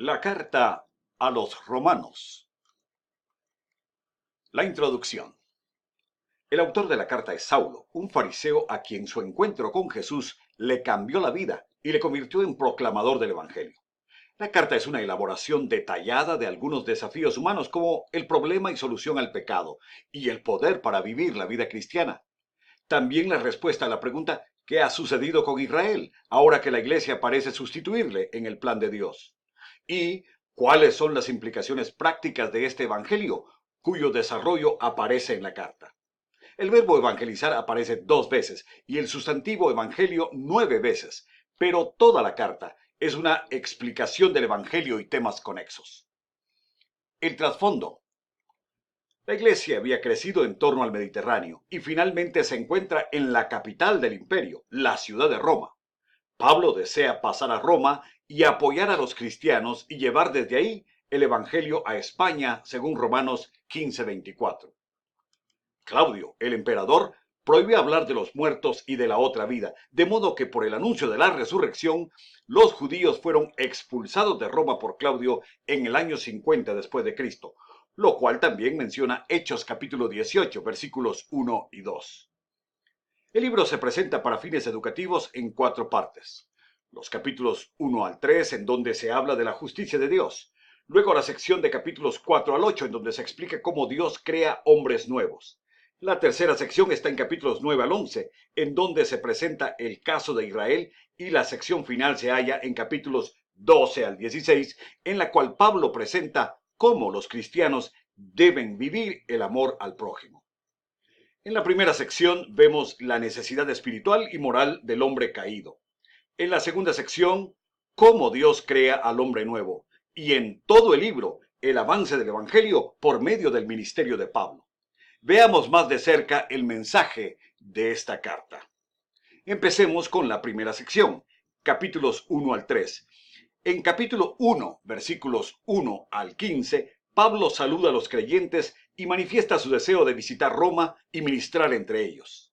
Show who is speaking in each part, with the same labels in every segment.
Speaker 1: La carta a los romanos. La introducción. El autor de la carta es Saulo, un fariseo a quien su encuentro con Jesús le cambió la vida y le convirtió en proclamador del Evangelio. La carta es una elaboración detallada de algunos desafíos humanos como el problema y solución al pecado y el poder para vivir la vida cristiana. También la respuesta a la pregunta ¿qué ha sucedido con Israel ahora que la iglesia parece sustituirle en el plan de Dios? Y ¿cuáles son las implicaciones prácticas de este evangelio, cuyo desarrollo aparece en la carta? El verbo evangelizar aparece 2 veces y el sustantivo evangelio 9 veces, pero toda la carta es una explicación del evangelio y temas conexos. El trasfondo. La iglesia había crecido en torno al Mediterráneo y finalmente se encuentra en la capital del imperio, la ciudad de Roma. Pablo desea pasar a Roma y apoyar a los cristianos y llevar desde ahí el evangelio a España, según Romanos 15:24. Claudio, el emperador, prohíbe hablar de los muertos y de la otra vida, de modo que por el anuncio de la resurrección, los judíos fueron expulsados de Roma por Claudio en el año 50 después de Cristo, lo cual también menciona Hechos capítulo 18, versículos 1 y 2. El libro se presenta para fines educativos en 4 partes. Los capítulos 1 al 3, en donde se habla de la justicia de Dios. Luego la sección de capítulos 4 al 8, en donde se explica cómo Dios crea hombres nuevos. La tercera sección está en capítulos 9 al 11, en donde se presenta el caso de Israel, y la sección final se halla en capítulos 12 al 16, en la cual Pablo presenta cómo los cristianos deben vivir el amor al prójimo. En la primera sección vemos la necesidad espiritual y moral del hombre caído. En la segunda sección, cómo Dios crea al hombre nuevo. Y en todo el libro, el avance del Evangelio por medio del ministerio de Pablo. Veamos más de cerca el mensaje de esta carta. Empecemos con la primera sección, capítulos 1 al 3. En capítulo 1, versículos 1 al 15, Pablo saluda a los creyentes y manifiesta su deseo de visitar Roma y ministrar entre ellos.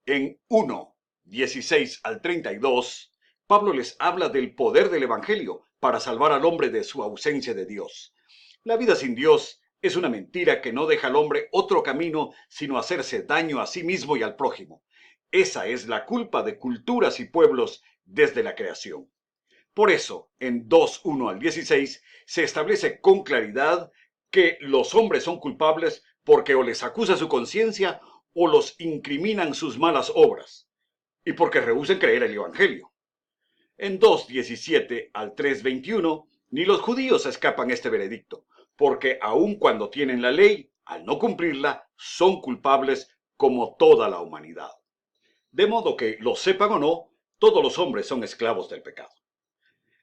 Speaker 1: En 1, 16 al 32, Pablo les habla del poder del Evangelio para salvar al hombre de su ausencia de Dios. La vida sin Dios es una mentira que no deja al hombre otro camino sino hacerse daño a sí mismo y al prójimo. Esa es la culpa de culturas y pueblos desde la creación. Por eso, en 2:1 al 16, se establece con claridad que los hombres son culpables porque o les acusa su conciencia o los incriminan sus malas obras, y porque rehúsan creer el Evangelio. En 2:17 al 3:21, ni los judíos escapan este veredicto, porque aun cuando tienen la ley, al no cumplirla, son culpables como toda la humanidad. De modo que, lo sepan o no, todos los hombres son esclavos del pecado.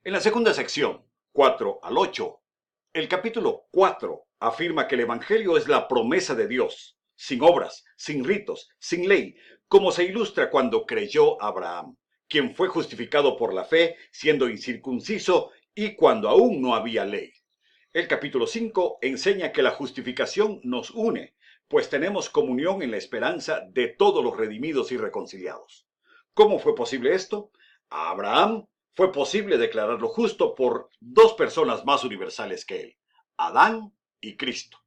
Speaker 1: En la segunda sección, 4 al 8, el capítulo 4 afirma que el Evangelio es la promesa de Dios, sin obras, sin ritos, sin ley, como se ilustra cuando creyó Abraham, quien fue justificado por la fe siendo incircunciso y cuando aún no había ley. El capítulo 5 enseña que la justificación nos une, pues tenemos comunión en la esperanza de todos los redimidos y reconciliados. ¿Cómo fue posible esto? A Abraham fue posible declararlo justo por 2 personas más universales que él, Adán y Cristo.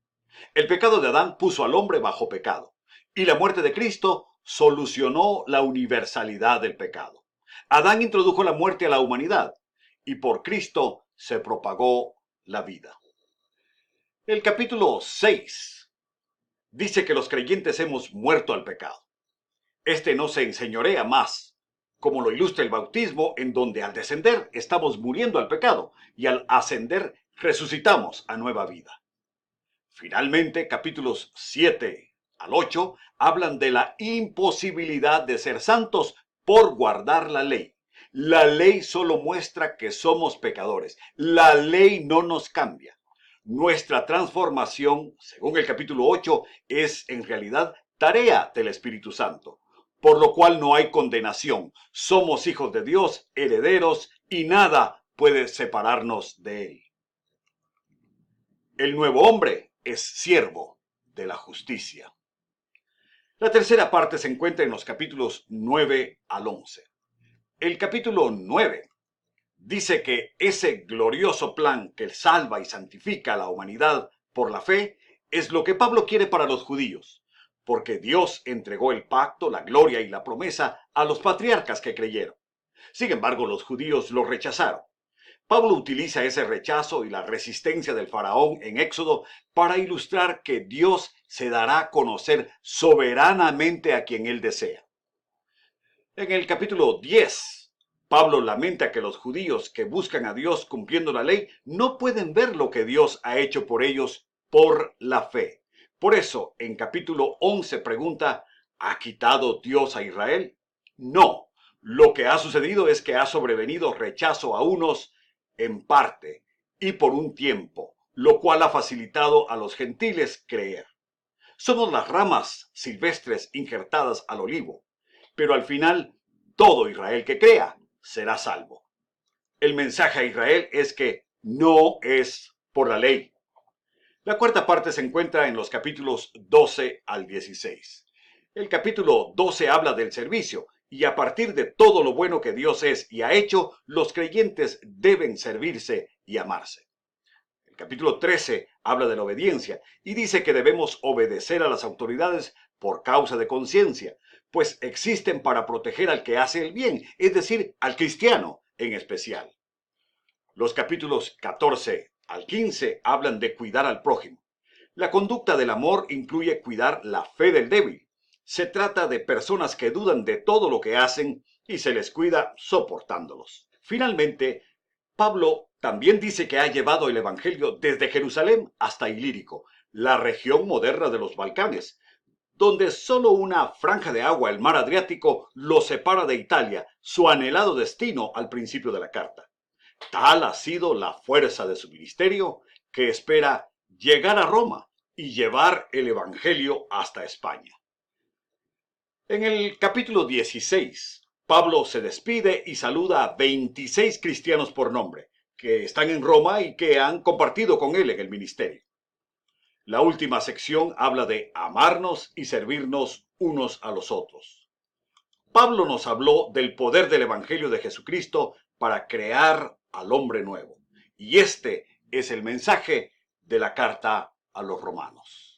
Speaker 1: El pecado de Adán puso al hombre bajo pecado, y la muerte de Cristo solucionó la universalidad del pecado. Adán introdujo la muerte a la humanidad, y por Cristo se propagó la vida. El capítulo 6 dice que los creyentes hemos muerto al pecado. Este no se enseñorea más, como lo ilustra el bautismo, en donde al descender estamos muriendo al pecado y al ascender resucitamos a nueva vida. Finalmente, capítulos 7 al 8 hablan de la imposibilidad de ser santos por guardar la ley. La ley solo muestra que somos pecadores. La ley no nos cambia. Nuestra transformación, según el capítulo 8, es en realidad tarea del Espíritu Santo, por lo cual no hay condenación. Somos hijos de Dios, herederos, y nada puede separarnos de él. El nuevo hombre es siervo de la justicia. La tercera parte se encuentra en los capítulos 9 al 11. El capítulo 9 dice que ese glorioso plan que salva y santifica a la humanidad por la fe es lo que Pablo quiere para los judíos, porque Dios entregó el pacto, la gloria y la promesa a los patriarcas que creyeron. Sin embargo, los judíos lo rechazaron. Pablo utiliza ese rechazo y la resistencia del faraón en Éxodo para ilustrar que Dios se dará a conocer soberanamente a quien él desea. En el capítulo 10, Pablo lamenta que los judíos que buscan a Dios cumpliendo la ley no pueden ver lo que Dios ha hecho por ellos por la fe. Por eso, en capítulo 11 pregunta, ¿ha quitado Dios a Israel? No, lo que ha sucedido es que ha sobrevenido rechazo a unos en parte y por un tiempo, lo cual ha facilitado a los gentiles creer. Somos las ramas silvestres injertadas al olivo, pero al final todo Israel que crea será salvo. El mensaje a Israel es que no es por la ley. La cuarta parte se encuentra en los capítulos 12 al 16. El capítulo 12 habla del servicio y a partir de todo lo bueno que Dios es y ha hecho, los creyentes deben servirse y amarse. El capítulo 13 habla de la obediencia y dice que debemos obedecer a las autoridades por causa de conciencia, pues existen para proteger al que hace el bien, es decir, al cristiano en especial. Los capítulos 14 al 15 hablan de cuidar al prójimo. La conducta del amor incluye cuidar la fe del débil. Se trata de personas que dudan de todo lo que hacen y se les cuida soportándolos. Finalmente, Pablo también dice que ha llevado el Evangelio desde Jerusalén hasta Ilírico, la región moderna de los Balcanes, donde solo una franja de agua, el mar Adriático, lo separa de Italia, su anhelado destino al principio de la carta. Tal ha sido la fuerza de su ministerio que espera llegar a Roma y llevar el Evangelio hasta España. En el capítulo 16, Pablo se despide y saluda a 26 cristianos por nombre, que están en Roma y que han compartido con él en el ministerio. La última sección habla de amarnos y servirnos unos a los otros. Pablo nos habló del poder del Evangelio de Jesucristo para crear al hombre nuevo. Y este es el mensaje de la carta a los romanos.